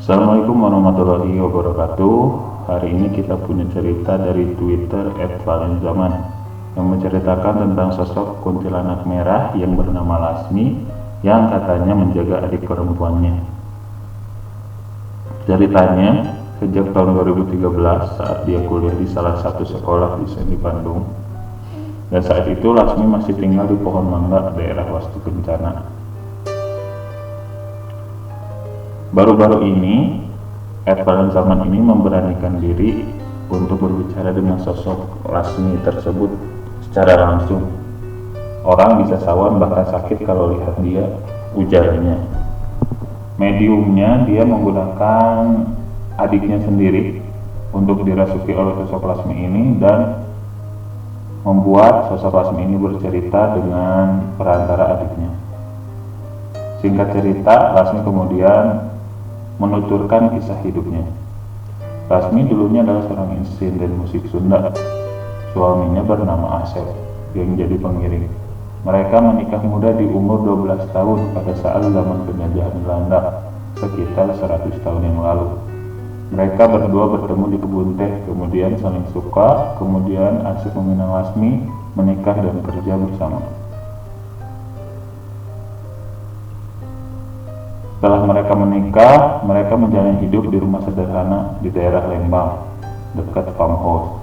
Assalamualaikum warahmatullahi wabarakatuh. Hari ini kita punya cerita dari Twitter @valenzaman yang menceritakan tentang sosok kuntilanak merah yang bernama Lasmi yang katanya menjaga adik perempuannya. Ceritanya, sejak tahun 2013 saat dia kuliah di salah satu sekolah di Bandung, dan saat itu Lasmi masih tinggal di Pohon Mangga, daerah Wastu Kencana. Baru-baru ini, @valenzaman ini memberanikan diri untuk berbicara dengan sosok Lasmi tersebut secara langsung. Orang bisa sawan bahkan sakit kalau lihat dia, ujarnya. Mediumnya dia menggunakan adiknya sendiri untuk dirasuki oleh sosok Lasmi ini dan membuat sosok Lasmi ini bercerita dengan perantara adiknya. Singkat cerita, Lasmi kemudian menuturkan kisah hidupnya. Lasmi dulunya adalah seorang insinyur dan musik Sunda. Suaminya bernama Asep yang jadi pengiring. Mereka menikah muda di umur 12 tahun pada saat zaman penjajahan Belanda, sekitar 100 tahun yang lalu. Mereka berdua bertemu di kebun teh, kemudian saling suka, kemudian Asep meminang Lasmi menikah dan kerja bersama. Setelah mereka menikah, mereka menjalani hidup di rumah sederhana di daerah Lembang, dekat farmhouse.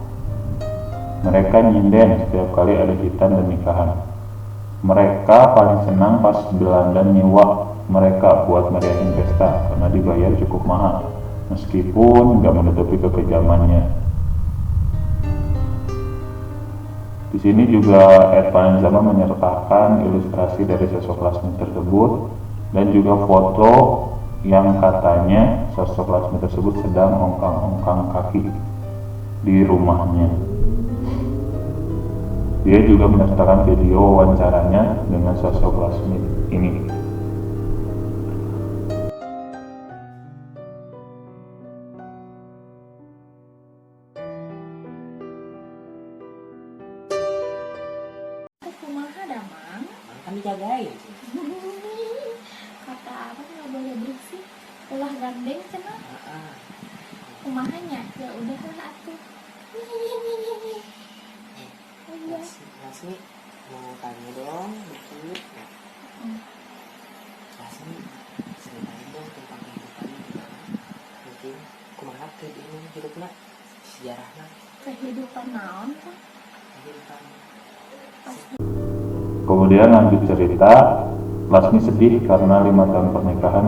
Mereka nyinden setiap kali ada hitan dan nikahan. Mereka paling senang pas Belanda nyewa mereka buat meriahin pesta karena dibayar cukup mahal, meskipun nggak menutupi kekejamannya. Di sini juga @valenzaman menyertakan ilustrasi dari sosok Lasmi tersebut dan juga foto yang katanya sosok Lasmi tersebut sedang ongkang-ongkang kaki di rumahnya. Dia juga menyertakan video wawancaranya dengan sosok Lasmi ini. Kumaha damang? Kan dijagain. Kata apa nggak boleh berisik, ulah gandeng cenah. Kumahanya ya udahlah atuh. Oh iya. Lasmi mau tanya dong dikit. Lasmi ceritain dong tentang kehidupan gimana? Mungkin kumaha kehidupan hidupna, sejarahna. Kehidupan naon kan? Kehidupan. Kemudian lanjut cerita, Lasmi sedih karena 5 tahun pernikahan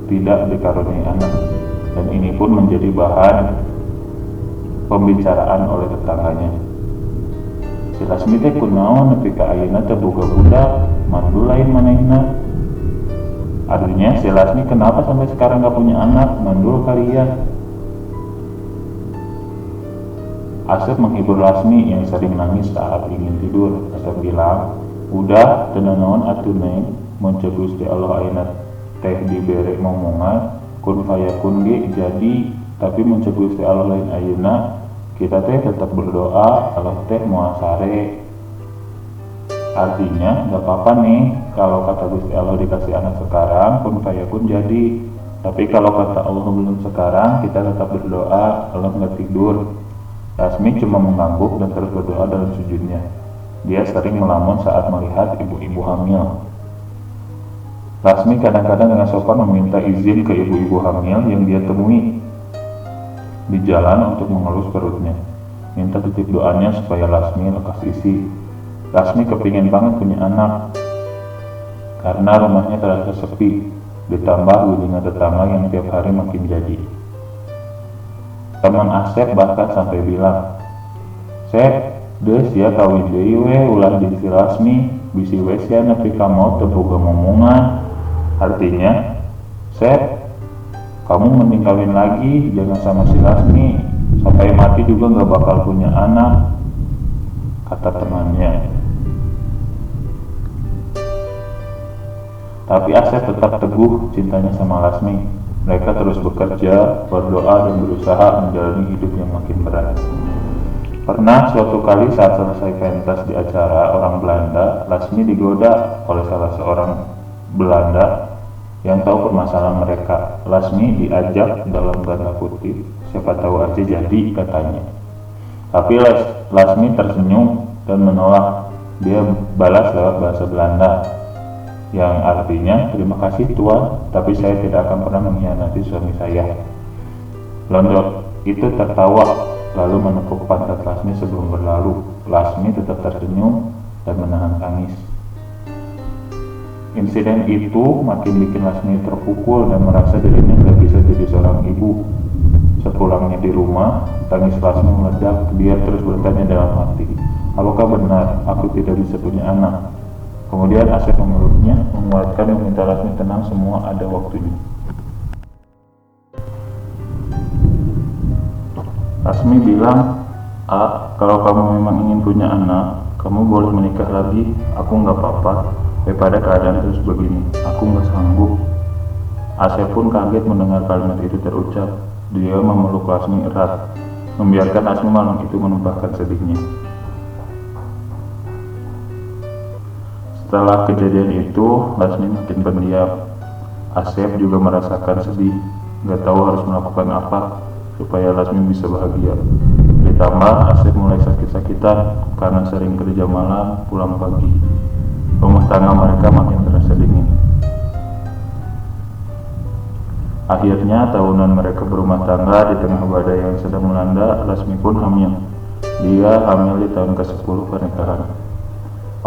tidak dikaruniai anak, dan ini pun menjadi bahan pembicaraan oleh tetangganya. Si Lasmi teh kunaon nepi ka ayeuna teh boga budak, mandul lain manehna. Artinya si Lasmi kenapa sampai sekarang gak punya anak, mandul kalian. Asep menghibur Lasmi yang sering nangis saat ingin tidur. Asep bilang, udah tenang naon atuh neng, mun ceuk Gusti Allah ayeuna teh dibere momongan kun fayakun ge jadi, tapi mun ceuk Gusti Allah lain ayeuna kita teh tetap berdoa Allah teh moal sare. Artinya gak apa-apa nih kalau kata Gusti Allah dikasih anak sekarang kun fayakun jadi, tapi kalau kata Allah belum sekarang kita tetap berdoa Allah nggak tidur. Lasmi cuma mengangguk dan terus berdoa dalam sujudnya. Dia sering melamun saat melihat ibu-ibu hamil. Lasmi kadang-kadang dengan sopan meminta izin ke ibu-ibu hamil yang dia temui di jalan untuk mengelus perutnya, minta titip doanya supaya Lasmi lekas isi. Lasmi kepingin banget punya anak karena rumahnya terasa sepi, ditambah kunjungan tetangga yang tiap hari makin jadi. Teman Asep bahkan sampai bilang, "Sep, deus ya kawin deui we ulah di si Lasmi, bisi we sia nepi ka maot teu boga momongan." Artinya, "Sep, kamu mending kawin lagi, jangan sama si Lasmi, sampai mati juga gak bakal punya anak," kata temannya. Tapi Asep tetap teguh cintanya sama Lasmi. Mereka terus bekerja, berdoa, dan berusaha menjalani hidup yang makin berat. Pernah suatu kali saat selesai pentas di acara orang Belanda, Lasmi digoda oleh salah seorang Belanda yang tahu permasalahan mereka. Lasmi diajak dalam tanda kutip, siapa tahu aja jadi, katanya. Tapi Lasmi tersenyum dan menolak. Dia balas lewat bahasa Belanda, yang artinya, terima kasih Tuan, tapi saya tidak akan pernah mengkhianati suami saya. Londot itu tertawa, lalu menepuk pantat Lasmi sebelum berlalu. Lasmi tetap tersenyum dan menahan tangis. Insiden itu makin bikin Lasmi terpukul dan merasa dirinya tidak bisa jadi seorang ibu. Sepulangnya di rumah, tangis Lasmi meledak. Dia terus bertanya dalam hati, apakah benar aku tidak bisa punya anak? Kemudian Asep memeluknya, menguatkan dan meminta Lasmi tenang, semua ada waktunya. Lasmi bilang, kalau kamu memang ingin punya anak, kamu boleh menikah lagi, aku nggak apa-apa. Daripada keadaan terus begini, aku nggak sanggup. Asep pun kaget mendengar kalimat itu terucap. Dia memeluk Lasmi erat, membiarkan Lasmi malam itu menumpahkan sedihnya. Setelah kejadian itu, Lasmi makin pendiam. Asep juga merasakan sedih, nggak tahu harus melakukan apa supaya Lasmi bisa bahagia. Ditambah Asep mulai sakit-sakitan karena sering kerja malam, pulang pagi. Rumah tangga mereka makin terasa dingin. Akhirnya tahunan mereka berumah tangga di tengah badai yang sedang melanda. Lasmi pun hamil. Dia hamil di tahun ke-10 pernikahan.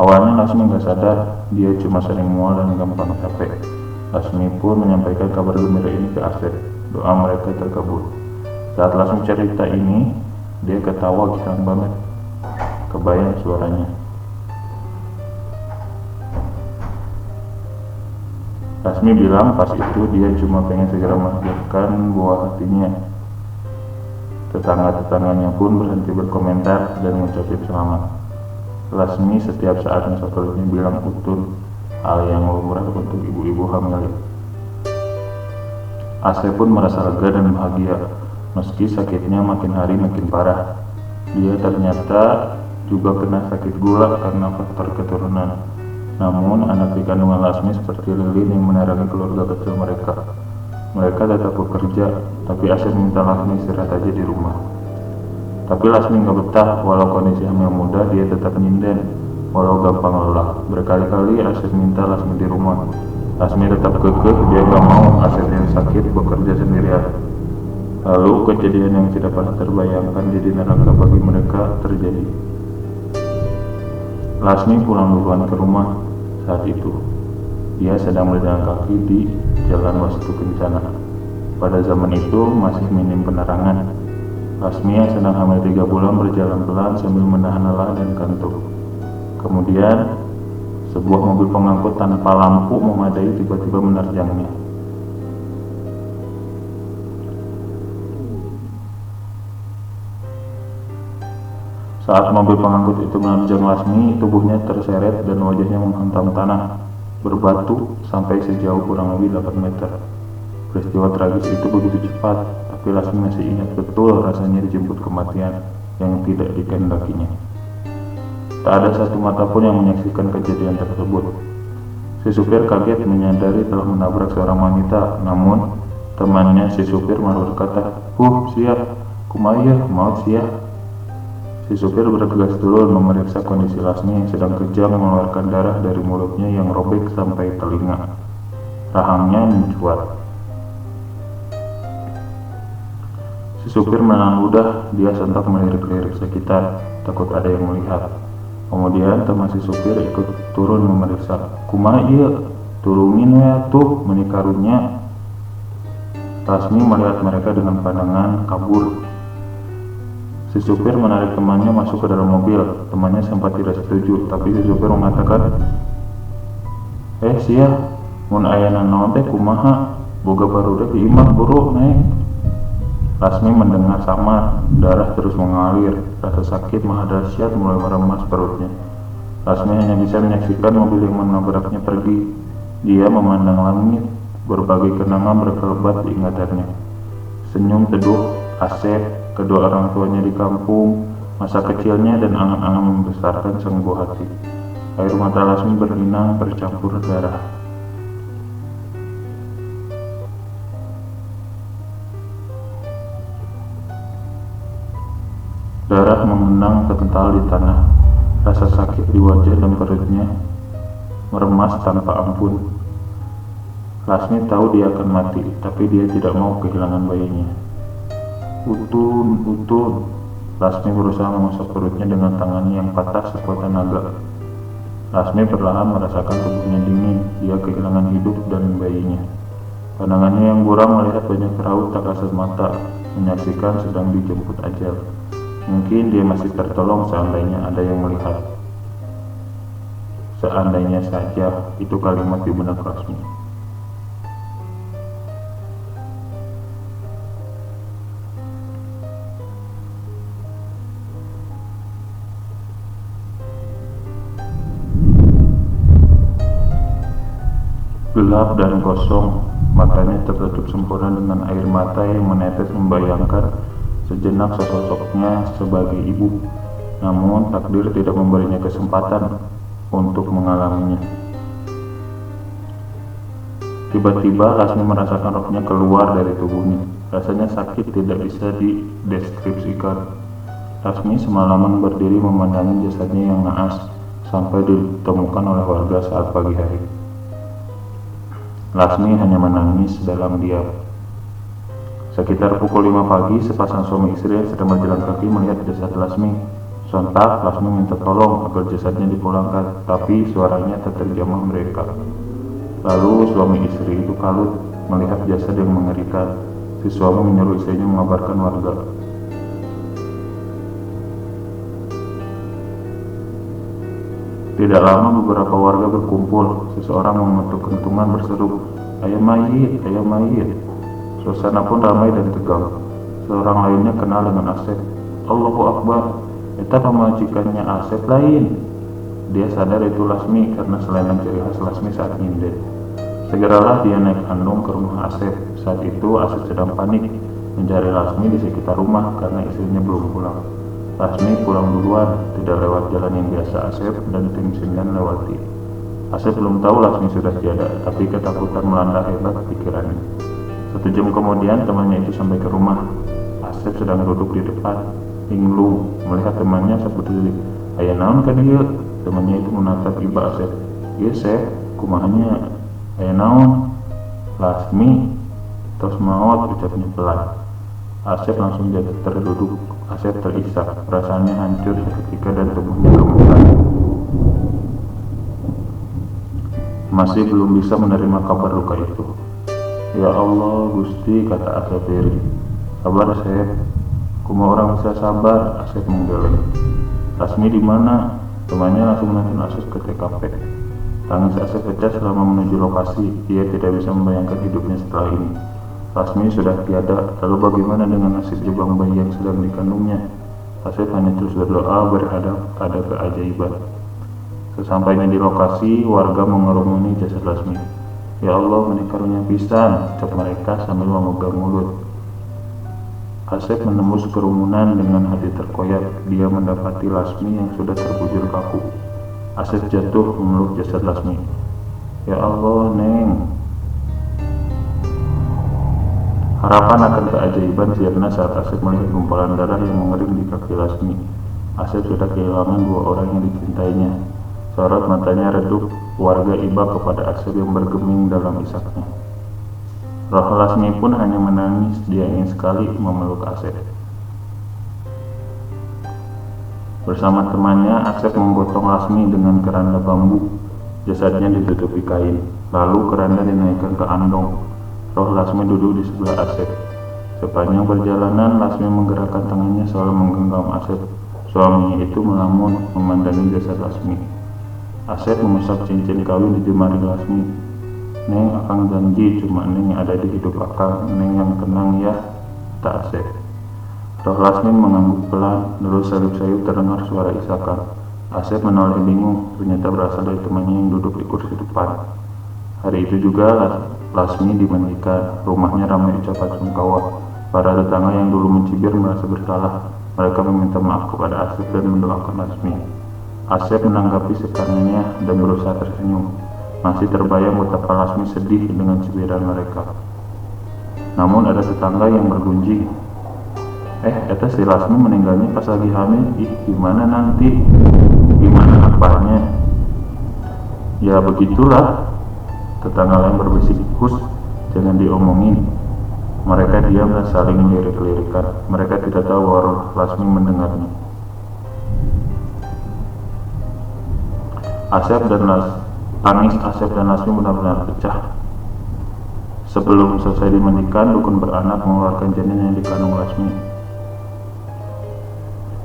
Awalnya Lasmi gak sadar, dia cuma sering mual dan gampang capek. Lasmi pun menyampaikan kabar gembira ini ke Asep. Doa mereka terkabul. Saat Lasmi cerita ini, dia ketawa girang banget. Kebayang suaranya. Lasmi bilang pas itu dia cuma pengen segera melahirkan buah hatinya. Tetangga-tetangganya pun berhenti berkomentar dan mengucapkan selamat. Lasmi setiap saat mensapernya bilang utun, hal yang lumrah untuk ibu-ibu hamil. Asep pun merasa lega dan bahagia, meski sakitnya makin hari makin parah. Dia ternyata juga kena sakit gula karena faktor keturunan. Namun anak di kandungan Lasmi seperti lilin yang menerangi keluarga kecil mereka. Mereka tetap bekerja, tapi Asep minta Lasmi istirahat aja di rumah. Tapi Lasmi gak betah, walau kondisi hamil muda dia tetap nyinden, walau gampang lelah. Berkali-kali Asep minta Lasmi di rumah. Lasmi tetap kekeh, dia gak mau Asep yang sakit bekerja sendirian. Lalu kejadian yang tidak pernah terbayangkan jadi neraka bagi mereka terjadi. Lasmi pulang duluan ke rumah. Saat itu, dia sedang berjalan kaki di Jalan Wastu Kencana. Pada zaman itu masih minim penerangan. Lasmi yang sedang hamil 3 bulan berjalan pelan sambil menahan lelah dan kantuk. Kemudian, sebuah mobil pengangkut tanpa lampu memadai tiba-tiba menerjangnya. Saat mobil pengangkut itu menerjang Lasmi, tubuhnya terseret dan wajahnya menghantam tanah berbatu sampai sejauh kurang lebih 8 meter. Peristiwa tragis itu begitu cepat, tapi Lasmi masih ingat betul rasanya dijemput kematian yang tidak dikehendakinya. Tak ada satu mata pun yang menyaksikan kejadian tersebut. Si supir kaget menyadari telah menabrak seorang wanita, namun temannya si supir malah berkata, siap, kumaya, maut siap." Si supir bergegas turun memeriksa kondisi Lasmi yang sedang kejang mengeluarkan darah dari mulutnya yang robek sampai telinga. Rahangnya mencuat. Si supir menahan ludah, dia sontak melirik-lirik sekitar, takut ada yang melihat. Kemudian teman si supir ikut turun memeriksa. "Kumaha ieu? Tulungin ya tuh menikarunya." Lasmi melihat mereka dengan pandangan kabur. Si supir menarik temannya masuk ke dalam mobil. Temannya sempat tidak setuju, tapi si supir mengatakan, "Sia, mun aya naon teh kumaha? Boga barudak di imah buru naik." Lasmi mendengar samar, darah terus mengalir, rasa sakit maha dahsyat mulai meremas perutnya. Lasmi hanya bisa menyaksikan mobil yang menabraknya pergi. Dia memandang langit, berbagai kenangan berkelebat di ingatannya. Senyum teduh Asep, kedua orang tuanya di kampung, masa kecilnya, dan angan-angan membesarkan sang buah hati. Air mata Lasmi berlinang bercampur darah. Darah mengenang kental di tanah. Rasa sakit di wajah dan perutnya meremas tanpa ampun. Lasmi tahu dia akan mati, tapi dia tidak mau kehilangan bayinya. Utun, Utun. Lasmi berusaha mengusap perutnya dengan tangannya yang patah sekuat tenaga. Lasmi perlahan merasakan tubuhnya dingin. Dia kehilangan hidup dan bayinya. Pandangannya yang buram melihat banyak raut tak kasat mata, menyaksikan sedang dijemput ajal. Mungkin dia masih tertolong seandainya ada yang melihat. Seandainya saja, itu kalimat di benak Lasmi. Gelap dan kosong, matanya tertutup sempurna dengan air mata yang menetes membayangkan sejenak sosoknya sebagai ibu. Namun takdir tidak memberinya kesempatan untuk mengalaminya. Tiba-tiba Lasmi merasakan rohnya keluar dari tubuhnya. Rasanya sakit tidak bisa dideskripsikan. Lasmi semalaman berdiri memandangi jasadnya yang naas sampai ditemukan oleh warga saat pagi hari. Lasmi hanya menangis dalam diam. Sekitar pukul 5 pagi, sepasang suami istri yang sedang berjalan kaki melihat jasad Lasmi. Sontak, Lasmi minta tolong agar jasadnya dipulangkan, tapi suaranya tak terjamah mereka. Lalu suami istri itu kalut melihat jasad yang mengerikan. Si suami menyuruh istrinya mengabarkan warga. Tidak lama beberapa warga berkumpul. Seseorang mengetuk kentungan berseru, "Ayah mayit, ayah mayit." Suasana pun ramai dan tegang. Seorang lainnya kenal dengan Asep. "Allahu Akbar, eta pamajikannya Asep lain." Dia sadar itu Lasmi karena selendang ciri khas Lasmi saat nyinden. Segeralah dia naik andong ke rumah Asep. Saat itu Asep sedang panik mencari Lasmi di sekitar rumah karena istrinya belum pulang. Lasmi pulang duluan, tidak lewat jalan yang biasa Asep dan tim Sindan lewati. Asep belum tahu Lasmi sudah tiada, tapi ketakutan melanda hebat pikirannya. 1 jam kemudian temannya itu sampai ke rumah. Asep sedang duduk di depan, linglung, melihat temannya seperti "Aya naon ka dieu?" Temannya itu menatap iba Asep. "Ieu Sep, kumahanya aya naon?" "Lasmi, tos maot," ucapnya pelan. Asep langsung jatuh terduduk. Asep terisak, perasaannya hancur seketika dan tubuhnya gemetar. Masih belum bisa menerima kabar luka itu. "Ya Allah, Gusti," kata Asep diri. "Sabar Asep." "Kumaha orang bisa sabar?" Asep menggeleng. "Lasmi di mana?" Temannya langsung menuntun Asep ke TKP. Tangis Asep pecah selama menuju lokasi. Dia tidak bisa membayangkan hidupnya setelah ini. Lasmi sudah tiada, lalu bagaimana dengan nasib jubang bayi yang sedang dikandungnya? Asep hanya terus berdoa berhadap pada keajaiban. Sesampainya di lokasi, warga mengerumuni jasad Lasmi. "Ya Allah, menikarunya pisan," ucap mereka sambil memegang mulut. Asep menembus kerumunan dengan hati terkoyak. Dia mendapati Lasmi yang sudah terbujur kaku. Asep jatuh memeluk jasad Lasmi. "Ya Allah, Neng." Harapan akan keajaiban sirna saat Asep melihat gumpalan darah yang mengering di kaki Lasmi. Asep sudah kehilangan 2 orang yang dicintainya. Sorot matanya redup, warga iba kepada Asep yang bergeming dalam isaknya. Roh Lasmi pun hanya menangis, dia ingin sekali memeluk Asep. Bersama temannya, Asep menggotong Lasmi dengan keranda bambu. Jasadnya ditutupi kain, lalu keranda dinaikkan ke andong. Roh Lasmi duduk di sebelah Asep. Sepanjang perjalanan, Lasmi menggerakkan tangannya selalu menggenggam Asep. Suaminya itu melamun memandangi jasad Lasmi. Asep mengusap cincin kawin di jemari Lasmi. "Neng, akang janji cuma Neng yang ada di hidup akang. Neng yang tenang ya," kata Asep. Roh Lasmi mengangguk pelan, lalu sayup-sayup terdengar suara isakan. Asep menoleh bingung, ternyata berasal dari temannya yang duduk di kursi depan. Hari itu juga Lasmi dimandikan. Rumahnya ramai ucapan sungkawa. Para tetangga yang dulu mencibir merasa bersalah. Mereka meminta maaf kepada Asep dan mendoakan Lasmi. Asep menanggapi sekanannya dan berusaha tersenyum. Masih terbayang betapa Lasmi sedih dengan cibiran mereka. Namun ada tetangga yang bergunjing. Eta si Lasmi meninggalnya pas lagi hamil. Gimana nanti, gimana apanya? Ya begitulah, tetangga lain berbisik, "Hus, jangan diomongin." Mereka diam dan saling melirik-lirikan. Mereka tidak tahu bahwa Lasmi mendengarnya. Tangis Asep dan Lasmi benar-benar pecah. Sebelum selesai dimandikan, dukun beranak mengeluarkan janin yang dikandung Lasmi.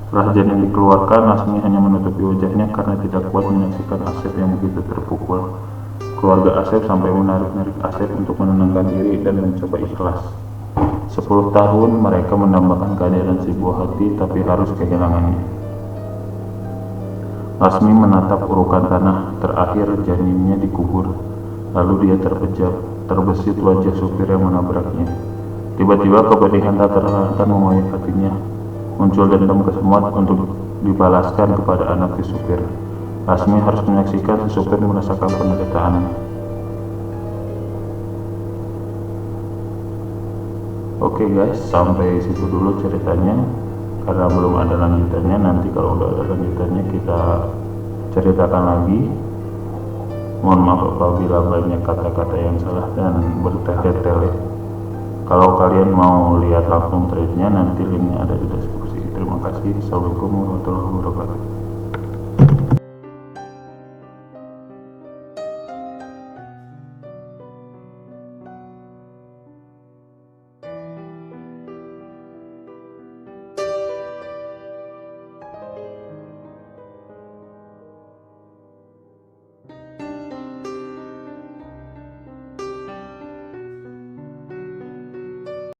Setelah janin dikeluarkan, Lasmi hanya menutupi wajahnya karena tidak kuat menyaksikan Asep yang begitu terpukul. Keluarga Asep sampai menarik-narik Asep untuk menenangkan diri dan mencoba ikhlas. 10 tahun mereka menambahkan kehadiran si buah hati, tapi harus kehilangannya. Lasmi menatap urukan tanah. Terakhir janinnya dikubur. Lalu dia terbesit wajah supir yang menabraknya. Tiba-tiba kepedihan tak terelakkan mengoyak hatinya. Muncul dendam kesemut untuk dibalaskan kepada anak si supir. Lasmi harus menyaksikan si supir merasakan penderitaan. Oke guys, sampai situ dulu ceritanya. Karena belum ada lanjutannya, nanti kalau udah ada lanjutannya kita ceritakan lagi. Mohon maaf apabila banyak kata-kata yang salah dan bertele-tele. Kalau kalian mau lihat langsung threadnya, nanti linknya ada di deskripsi. Terima kasih. Assalamualaikum warahmatullahi wabarakatuh.